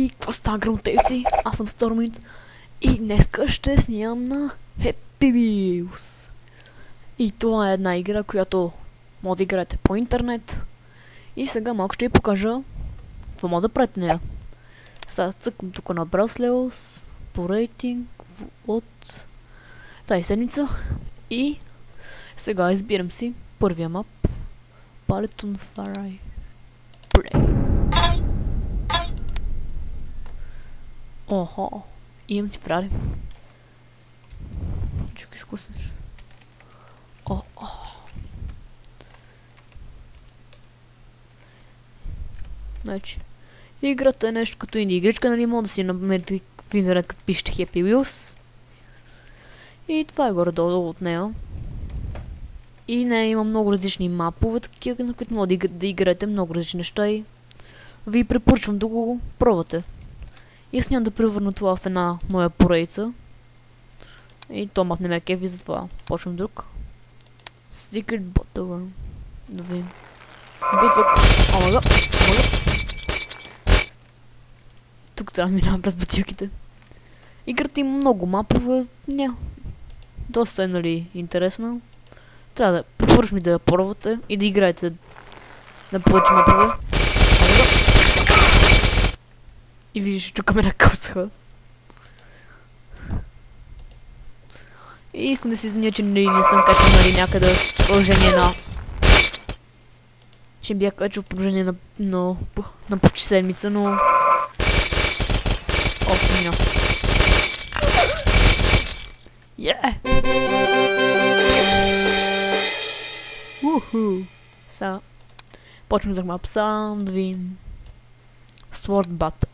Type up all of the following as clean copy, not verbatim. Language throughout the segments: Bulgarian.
И какво става, грамотевци? Аз съм Stormwind и днеска ще снимам на Happy Wheels. И това е една игра, която може да играете по интернет. И сега малко ще ви покажа какво мога да правите нея. Сега цъкам тук на Browse Levels по рейтинг от тази седмица. И сега избирам си първия мап. Paleton Fry Play. Охо, имам си прави. Чукай скуснеш. Значи, играта е нещо като инди игричка, нали, може да си намерите в интернет, като пишете Happy Wheels. И това е горе-долу от нея. И нея има много различни мапове, такива, на които може да играете много различни неща и ви препоръчвам да го пробвате. И смятам да превърна това в една моя поредица. И то мап не ме кефи, затова почвам друг. Secret Bottle. Да видим. Битва. Омага. Тук трябва да минавам през бутилките. Играта има много мапове. Доста е, нали, интересна. Трябва да препоръчвам да я пробвате и да играете на повече мапове. И виждаш, че камера кълцва. И искам да се извиня, че не съм качал, нали, някъде положение на... Ще бях качал положение на почти седмица, но... Ох, няма. Уху! Сега... Почвам да мап сам, да видим... Sword Battle.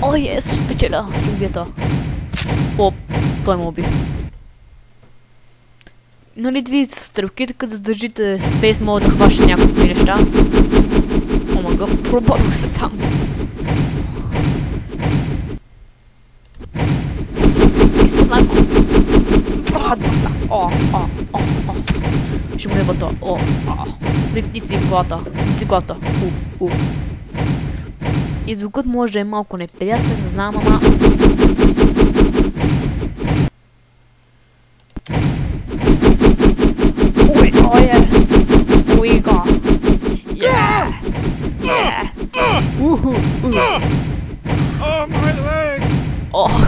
О, ес, ще спечеля! Ще убия това. О, той ме уби. Нали да видите стрелките, като задържите спейс, могат да хващат някакви неща. Омага, прободох се там. Изпознах го. Ще му неба това. Литници в главата. Литници в главата. И звукът може да е малко неприятен, знам, ама...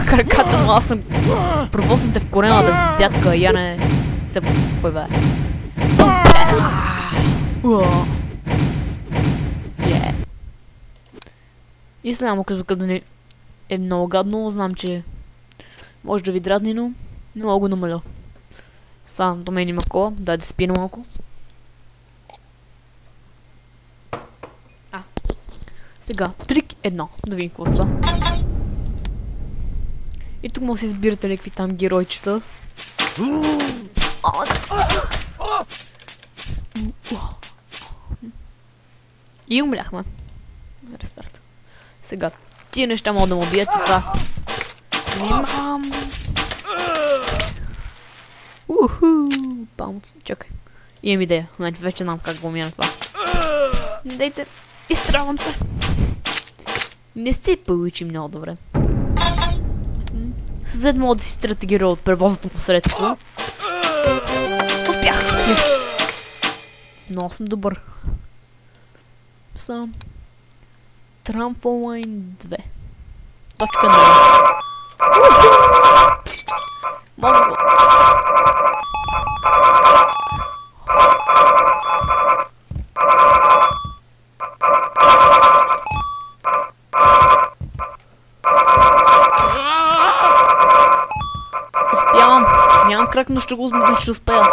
Краката му, аз съм... Пробвал съм те в корена, без дядка, я не... Кой бе? И знам, ако звукът да не е много гадно, знам, че може да ви дразни, но не мога го намаля. Сам до мен има кола, дай да спина малко. Сега, трик 1, да видим какво е това. И тук може да си избирате някакви там геройчета. И умряхме. Рестарт. Сега, тия неща могат да му убият и това. Внимам! Памуц, чакай. Имам идея, значи вече знам как го мина това. Не дайте, изстравам се. Не се получи много добре. Съзед мога да си стратегира от превозното посредство. Успях! Много съм добър. Сам. Trampoline 2. Точка 0. Мога го. Успявам. Нямам крак, но ще успея.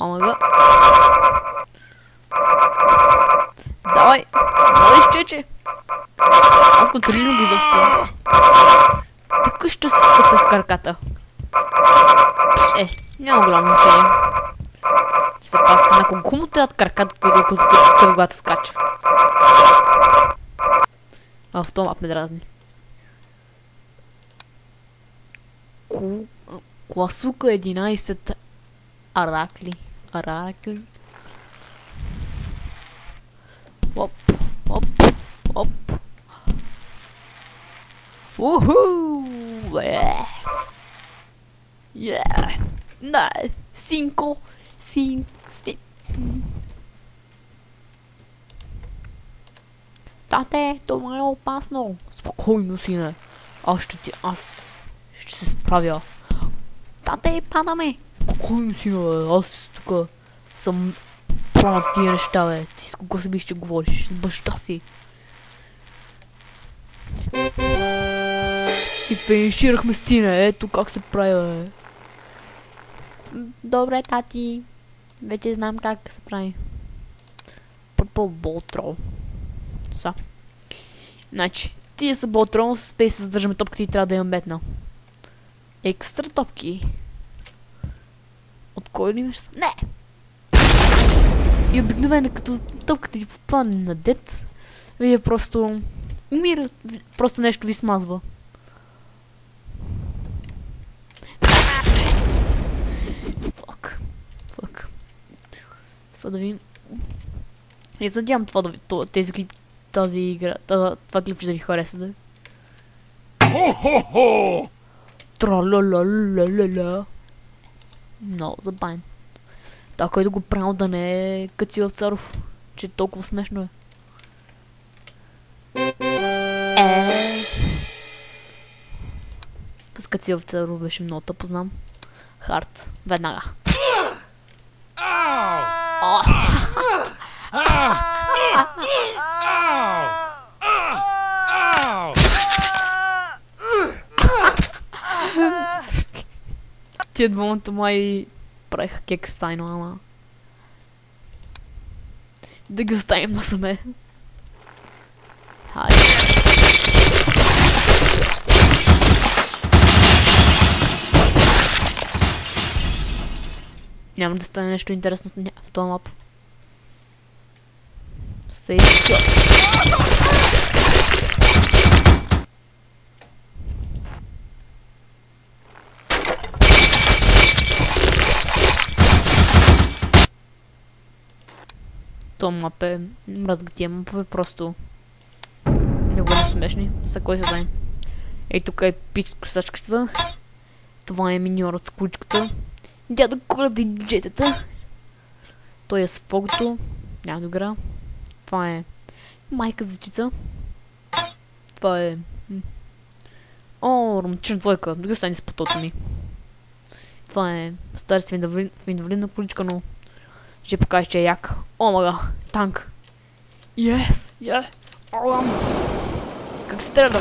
Омага. Давай! Давай, изчече! Аз контролирам ги изобщо. Така ще се скъсах краката. Няма голямо значение. Все пак, на кого му трябват краката, когато скача? В този мап ме дразни. Класука 11 Аракли. Оп, оп, оп. Уху! Да, 5, 5. Тате, това е опасно. Спокойно, сине. Аз ще се справя. Тате, падаме. Спокойно, сине. Аз тук съм план в тия неща, бе. Ти с кого си ще говориш? С баща си. И финиширахме с Тине. Ето как се прави, бе. Добре, тати. Вече знам как се прави. Purple Ball Troll. Са. Значи, тия са Ball Troll, с спей се задържаме топката и трябва да имам бетна. Екстра топки. От кой ли имаш? Не! И обикновено като топката ви попадне на дет, вие просто умира, просто нещо ви смазва. Фак. Сега да видим. И задявам тези клип, тази игра, това клипче да ви хареса, да. Тра-ла-ла-ла-ла-ла. Много забавен. Това, който го правил да не е Каци Вапцаров, че толкова смешно е. С Каци Вапцаров беше много тъпо, знам. Хард, веднага. Тия двамата май правиха кекс тайно, ама... Да ги оставим насаме. Хайде. Няма да стане нещо интересно в този мап. Сейф. То мап е... Мразга тия мапове просто... Не го смешни. За кой се знае. Ей, тук е пич с косачката. Това е миньорът с кучката. Дядо Коледа и джетата. Той е с фогото. Няма да игра. Това е... майка зачица. Това е... О, романтична двойка. Да ги остане с потото ми. Това е... Стари свиндавлина количка, но... Ще покажа, че е як. О, мага! Танк! Yes! Yeah! Как се стреля, бе?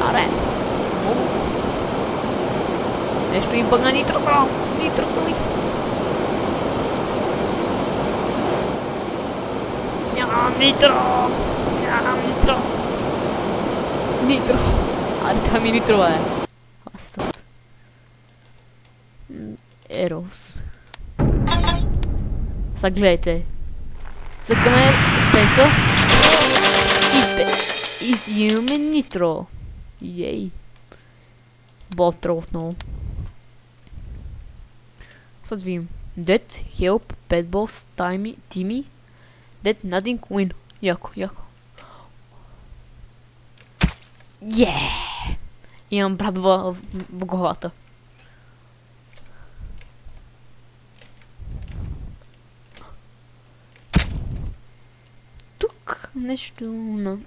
Аре! Нещо и бъгна нитрото! Нитрото ми! Нямам нитро! Нямам нитро! Нитро! Аре, това ми нитро, бе! Аз тут. Ерос. Сега гледайте. Цъкаме спеса. И си имаме нитро. Ей. Ботро отново. Сега да видим. Dead, Help, Pet Boss, Timmy. Dead, Nothing, Win. Яко, яко. Имам брат в главата. Тук нещо на...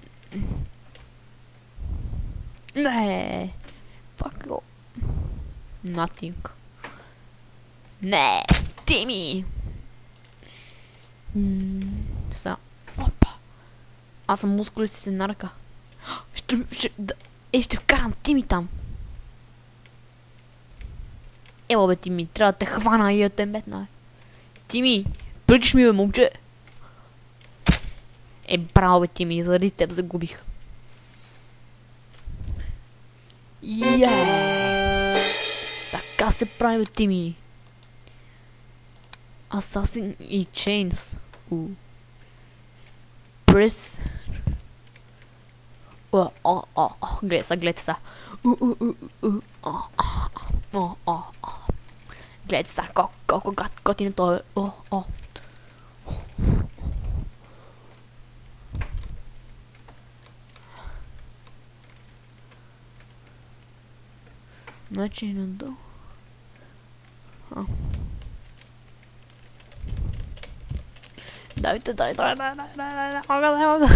Не. Fuck you. Nothing. Не. Тими. Сега. Опа. Аз съм мускули си се на ръка. Ще вкарам Тими там. Ево бе, Тими, трябва да те хвана и да те метна. Тими, причиш ми бе, момче. Браво бе, Тими, заради теб загубих. Така се прави бе, Тими. Assassin и Chains. Press. Гледайте са. Гледайте са, Колко готин той е. О. Значи надолу. Дай.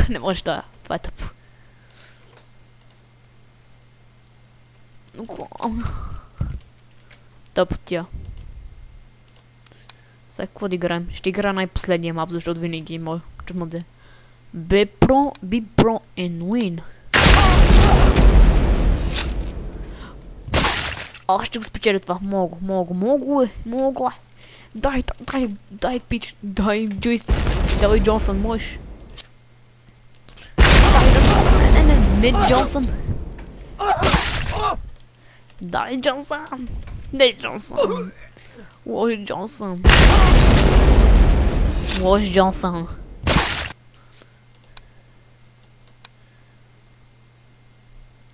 Не може да. Това е тъпо. Тъпо тя. Сега какво да играем? Ще игра най-последния мап, защото винаги мой чудно да е. Be pro and win. Аз ще го спечеля това. Мога е. Дай пич. Дай Джойс. Дай Джонсън, можеш. Не Джонсън. Дай Джонсън. Лош Джонсън.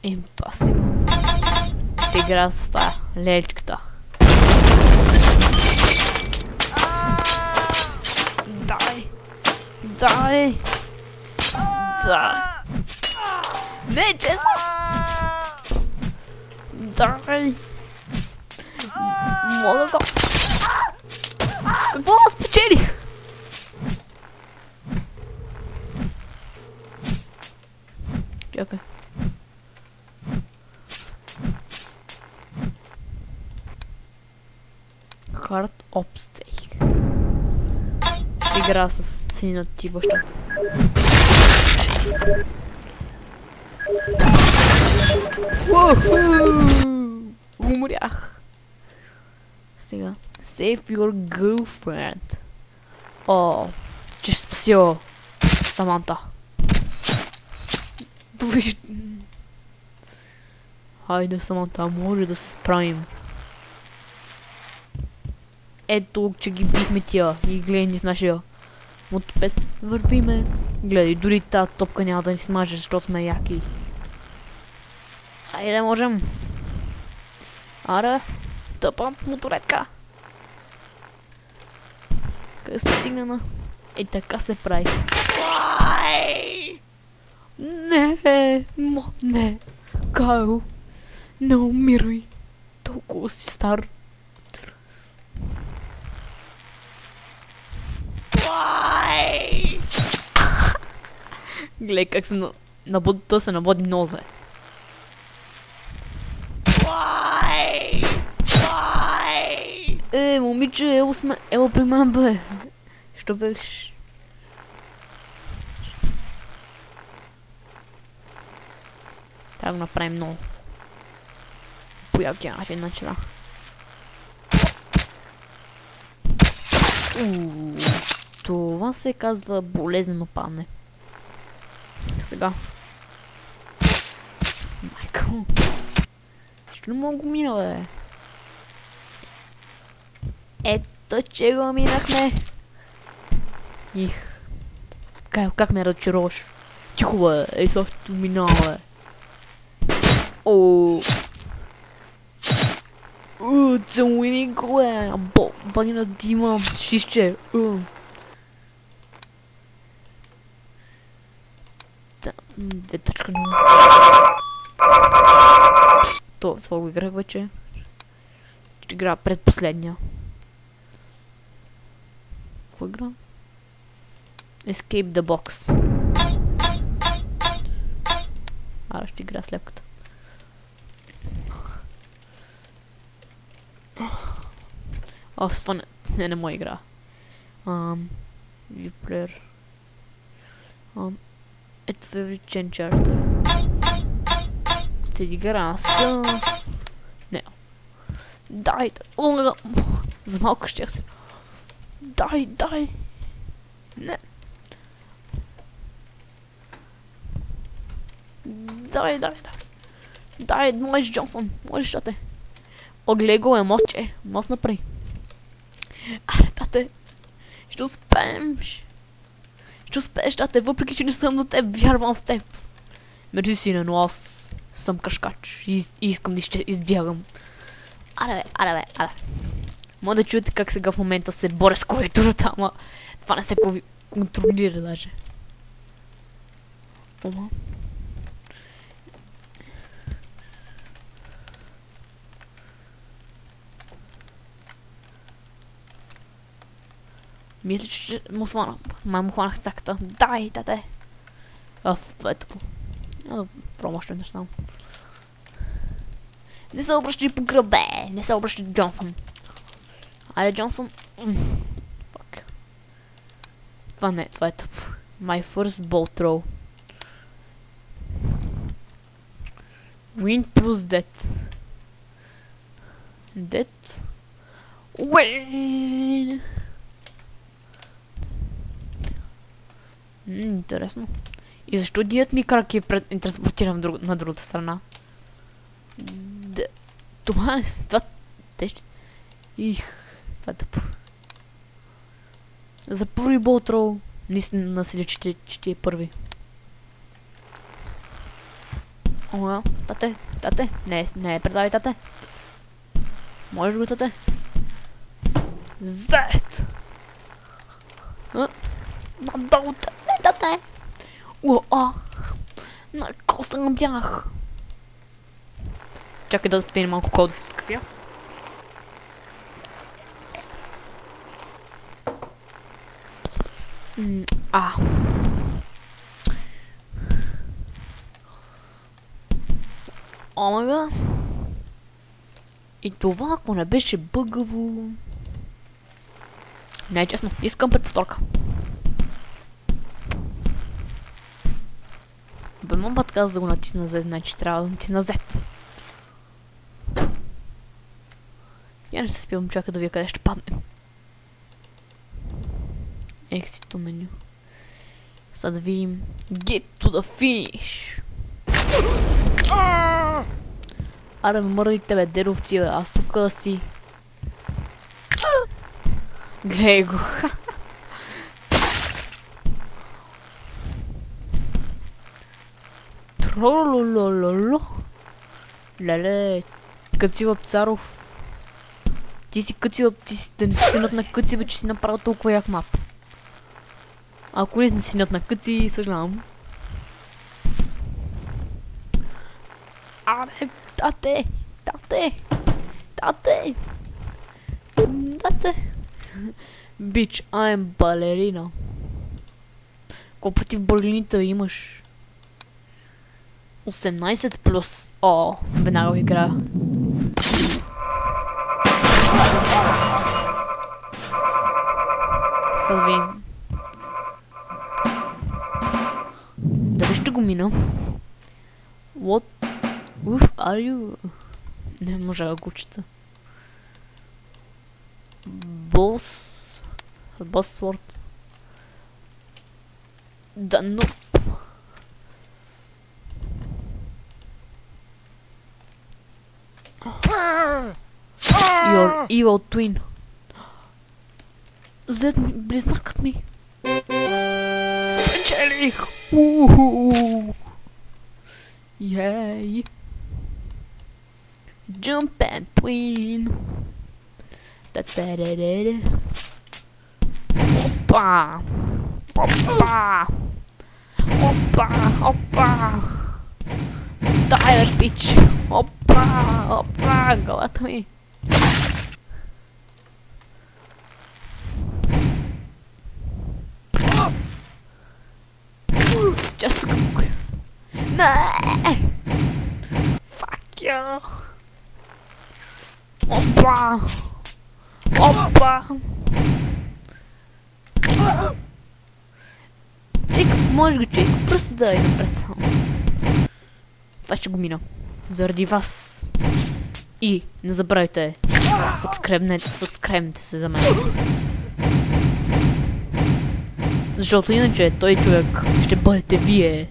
Импасибъл. Ще играя с тая леличката. Дай. Не, честно. Дай. Мога да... Какво да спечелих? Чакай. Hard Obstake. Игра с сината ти бащата. Умрях. Сега. Save your girlfriend. О, че ще спасила Саманта. Хайде, Саманта, може да се справим. Ето, че ги бихме тия и гледай ни с нашия мотопед. Вървиме. Гледай, дори тази топка няма да ни смаже, защото сме яки. Айде, можем. Аре, тъпа моторетка. Къде се стигна на... Ей, така се прави. Не. Кайл, не умирай. Толкова си стар. Гледай как се набуди, то се набуди много зле. Момиче, ело при мен, бе. Що беш? Трябва да направим много. По якия начин, значи да. Това се казва болезнено падане. Сега. Майко. Ще не мога го мина, бе. Ето, че го минахме. Их. Как ме разочароваш? Тихо, бе. Ей, също минава, бе. Целуй ми го, бе. Багина дима. Шишче. Детачка не. Това го играх вече. Ще игра предпоследния. Какво игра? Escape the box. Ара ще игра с лепката. С това не моя игра. Viewplayer. Ето favorite chain charter. Ще игра с... Не. Дай. За малко щях се. Дай. Не. Дай, можеш Джонсън. Можеш, тате. Огледай го е мостче. Мост напред. Аре, тате. Ще успеем. Ще успееш, тате, въпреки че не съм до теб. Вярвам в теб. Мерси, сине, но аз съм кръшкач. И искам да избягам. Аре. Може да чуете как сега в момента се боря с клавиатурата, ама това не се контролира даже. Ома. Мисля, че му свана. Май му хванах цаката. Дай, тате! Това е тъпо. Пробвам още нещо само. Не се обръщай по гръбе! Не се обръщай Джонсън. Айде, Джонсън. Фак. Това не, това е тъпо. My first ball throw. Win plus death. Death. Win! Интересно. И защо дият ми крак е транспортиран на другата страна? Това не са. Това... Това е тъпо. За първи болтроу. Наистина си ли, че ти е първи. Оа, тате. Не, предавай, тате. Можеш го, тате. Зет! Надолу, тате. Уа! На коста бях. Чакай да пием малко кол да се подкрепя. Омага. И това, ако не беше бъгаво... Не е честно, искам предповторка. Бе, път каза да го натисна Z, значи трябва да натисна Z. Я не се спивам, чака да вия къде ще падне. Exit меню. Сега да видим. Get to the finish. Аре, мърдай тебе, деровци, бе. Аз тук си. Гледай го. Трололололо. Леле, Къци Царов. Ти си Къци, ти си да не си синът на Къци, бе, че си направил толкова як мап. Ако не си синът на Къци, съжалявам. Абе, тате! Бич, I'm балерина. Ко против балерините имаш? 18 плюс. О, веднага играя. Сега видим. Дали ще го мина? What? Are you? Не може да го чета. Boss Sword. Да, но... Your evil twin. Зед ми, близнакът ми. Спечелих! Yay! Jump and twin. Опа! Дай, бич! Опа! Главата ми! Just не! Fuck you! Опа! Чек, може го чек, просто да е напред само. Това ще го мина. Заради вас. И не забравяйте, сабскрайбнете се за мен. Защото иначе той човек ще бъдете вие.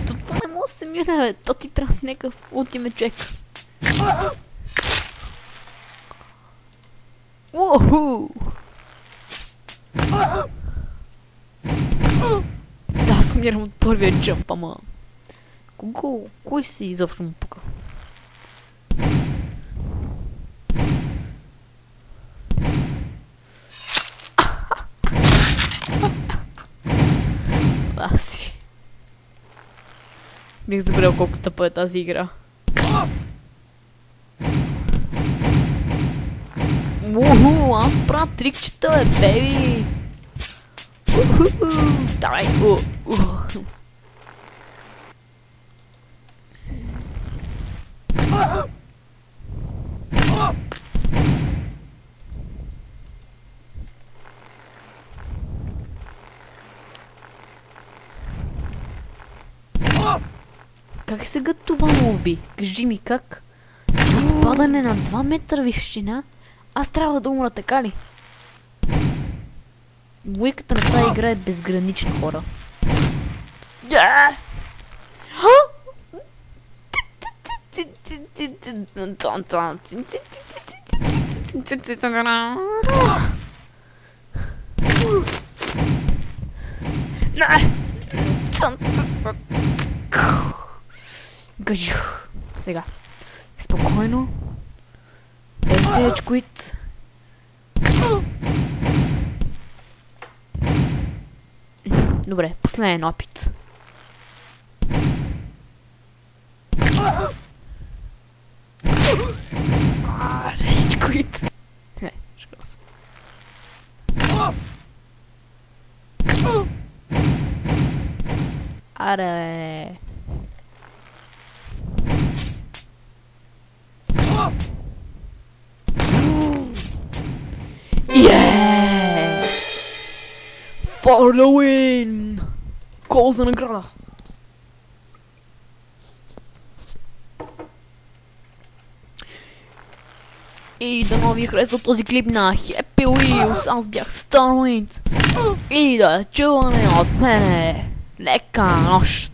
Това не може да се мира, бе. То ти трябва си някакъв ултимет човек. Уху! Да, Аз умирам от първия джъмп, ама... Кой си изобщо му пука? Аси. Бих забрал колко тъпа е тази игра. Уху, аз правя трикчета, беби! Давай! Как се гът това моби? Кажи ми как? От падане на 2 метра височина, аз трябва да умра, така ли? Логиката на тази игра е безгранична, хора. Сега. Спокойно. Без rage quit. Добре, последен опит. Rage quit. Не, школа се. Аре. Yeah! For the win! Гол за награда! И дано ви харесва този клип на Happy Wheels. Аз бях Starwind. И да чуване от мене. Лека нощ!